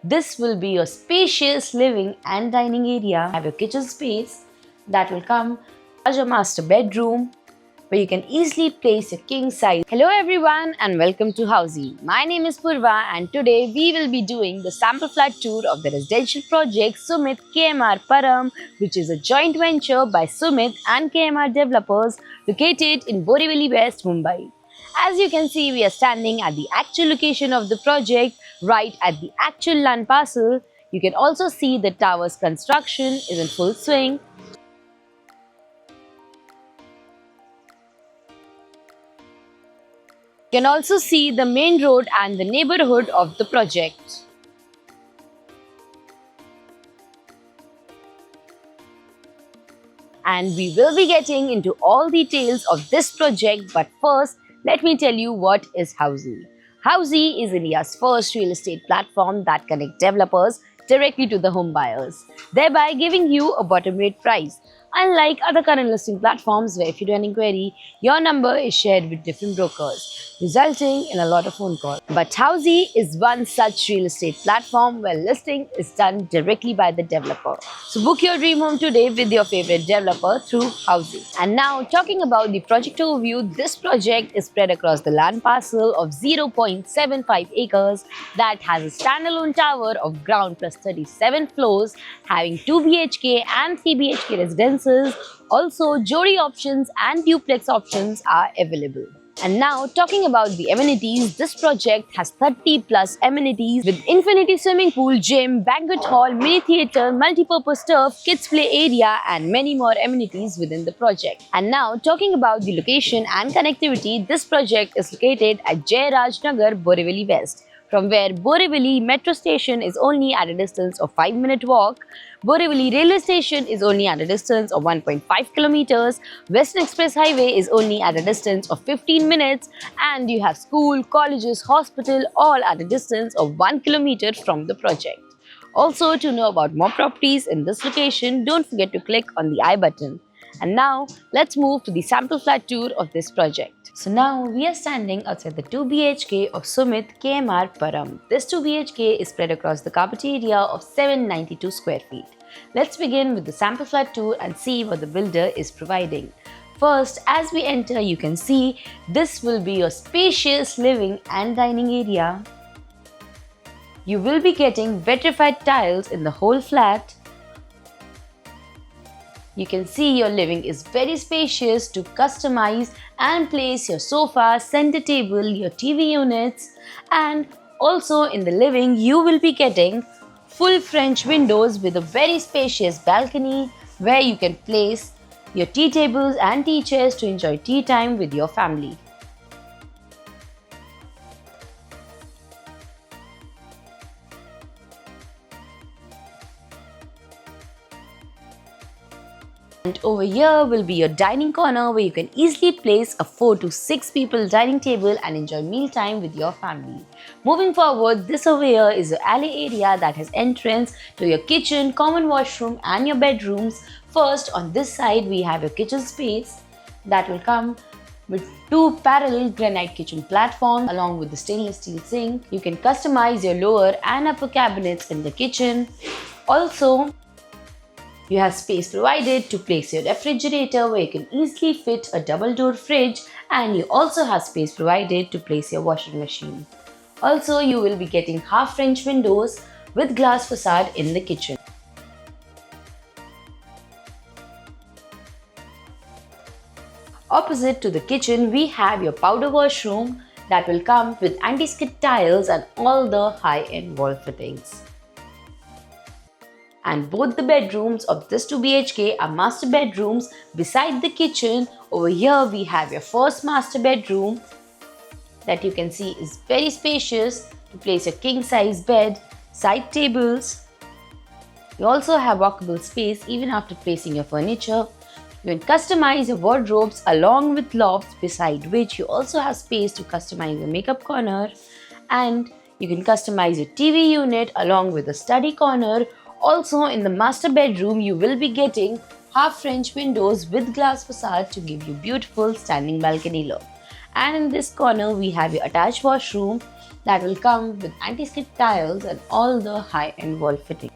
This will be your spacious living and dining area. Have your kitchen space that will come as your master bedroom where you can easily place your king size. Hello everyone and welcome to Housey. My name is Purva and today we will be doing the sample flat tour of the residential project Sumit KMR Param, which is a joint venture by Sumit and KMR developers located in Borivali West, Mumbai. As you can see, we are standing at the actual location of the project, right at the actual land parcel. You can also see the tower's construction is in full swing. You can also see the main road and the neighborhood of the project. And we will be getting into all details of this project, but first, let me tell you what is Housey. Housey is India's first real estate platform that connects developers directly to the home buyers, thereby giving you a bottom rate price. Unlike other current listing platforms where if you do an inquiry, your number is shared with different brokers, resulting in a lot of phone calls. But Housey is one such real estate platform where listing is done directly by the developer. So book your dream home today with your favorite developer through Housey. And now talking about the project overview, this project is spread across the land parcel of 0.75 acres that has a standalone tower of ground plus 37 floors having 2 BHK and 3 BHK residences. Also, Jodi options and duplex options are available. And now talking about the amenities, this project has 30 plus amenities with infinity swimming pool, gym, banquet hall, mini theatre, multi-purpose turf, kids play area and many more amenities within the project. And now talking about the location and connectivity, this project is located at Jayaraj Nagar, Borivali West, from where Borivali metro station is only at a distance of 5-minute walk. Borivali railway station is only at a distance of 1.5 kilometers. Western Express Highway is only at a distance of 15 minutes. And you have school, colleges, hospital all at a distance of 1 kilometer from the project. Also, to know about more properties in this location, don't forget to click on the I button. And now, let's move to the sample flat tour of this project. So now we are standing outside the 2 BHK of Sumit KMR Param. This 2 BHK is spread across the carpet area of 792 square feet. Let's begin with the sample flat tour and see what the builder is providing. First, as we enter, you can see this will be your spacious living and dining area. You will be getting vitrified tiles in the whole flat. You can see your living is very spacious to customize and place your sofa, center table, your TV units, and also in the living you will be getting full French windows with a very spacious balcony where you can place your tea tables and tea chairs to enjoy tea time with your family. And over here will be your dining corner where you can easily place a 4 to 6 people dining table and enjoy mealtime with your family. Moving forward, this over here is your alley area that has entrance to your kitchen, common washroom and your bedrooms. First, on this side we have your kitchen space that will come with 2 parallel granite kitchen platforms along with the stainless steel sink. You can customize your lower and upper cabinets in the kitchen. Also, you have space provided to place your refrigerator where you can easily fit a double door fridge, and you also have space provided to place your washing machine. Also, you will be getting half French windows with glass facade in the kitchen. Opposite to the kitchen, we have your powder washroom that will come with anti-skid tiles and all the high-end wall fittings. And both the bedrooms of this 2 BHK are master bedrooms. Beside the kitchen, over here we have your first master bedroom that you can see is very spacious to place your king size bed, side tables. You also have walkable space even after placing your furniture. You can customize your wardrobes along with lofts, beside which you also have space to customize your makeup corner, and you can customize your TV unit along with a study corner. Also, in the master bedroom, you will be getting half French windows with glass facade to give you beautiful standing balcony look. And in this corner, we have your attached washroom that will come with anti-skid tiles and all the high-end wall fitting.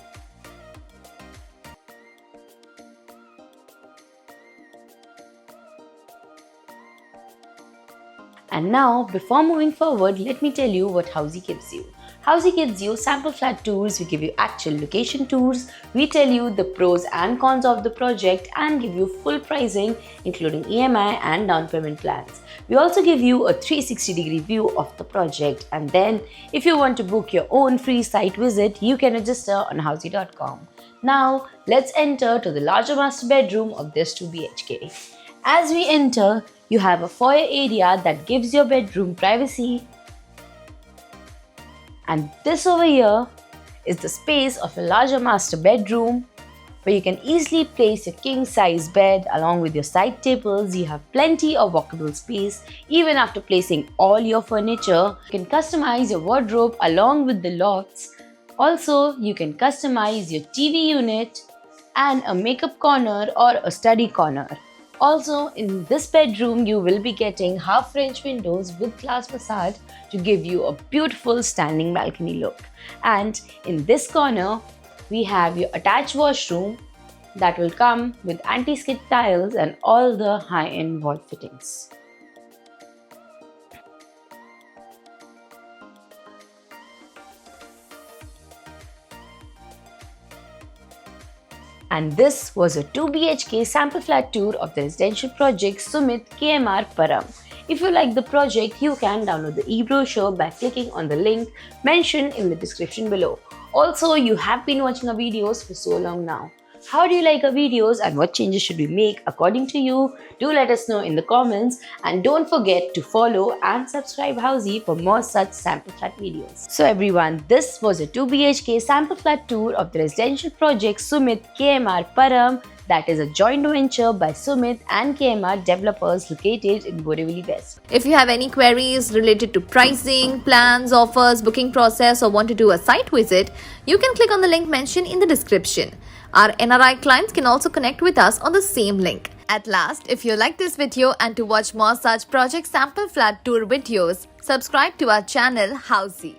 And now, before moving forward, let me tell you what Housey gives you. Housey gives you sample flat tours, we give you actual location tours, we tell you the pros and cons of the project and give you full pricing including EMI and down payment plans. We also give you a 360-degree view of the project, and then if you want to book your own free site visit, you can register on housey.com. Now, let's enter to the larger master bedroom of this 2 BHK. As we enter, you have a foyer area that gives your bedroom privacy. And this over here is the space of a larger master bedroom where you can easily place your king size bed along with your side tables. You have plenty of walkable space. Even after placing all your furniture, you can customize your wardrobe along with the lofts. Also, you can customize your TV unit and a makeup corner or a study corner. Also, in this bedroom, you will be getting half French windows with glass facade to give you a beautiful standing balcony look. And in this corner, we have your attached washroom that will come with anti-skid tiles and all the high-end wall fittings. And this was a 2 BHK sample flat tour of the residential project Sumit KMR Param. If you like the project, you can download the e-brochure by clicking on the link mentioned in the description below. Also, you have been watching our videos for so long now. How do you like our videos and what changes should we make according to you? Do let us know in the comments, and don't forget to follow and subscribe Housey for more such sample flat videos. So everyone, this was a 2 BHK sample flat tour of the residential project Sumit KMR Param, that is a joint venture by Sumit and KMR developers located in Borivali West. If you have any queries related to pricing, plans, offers, booking process, or want to do a site visit, you can click on the link mentioned in the description. Our NRI clients can also connect with us on the same link. At last, if you like this video and to watch more such project sample flat tour videos, subscribe to our channel Housey.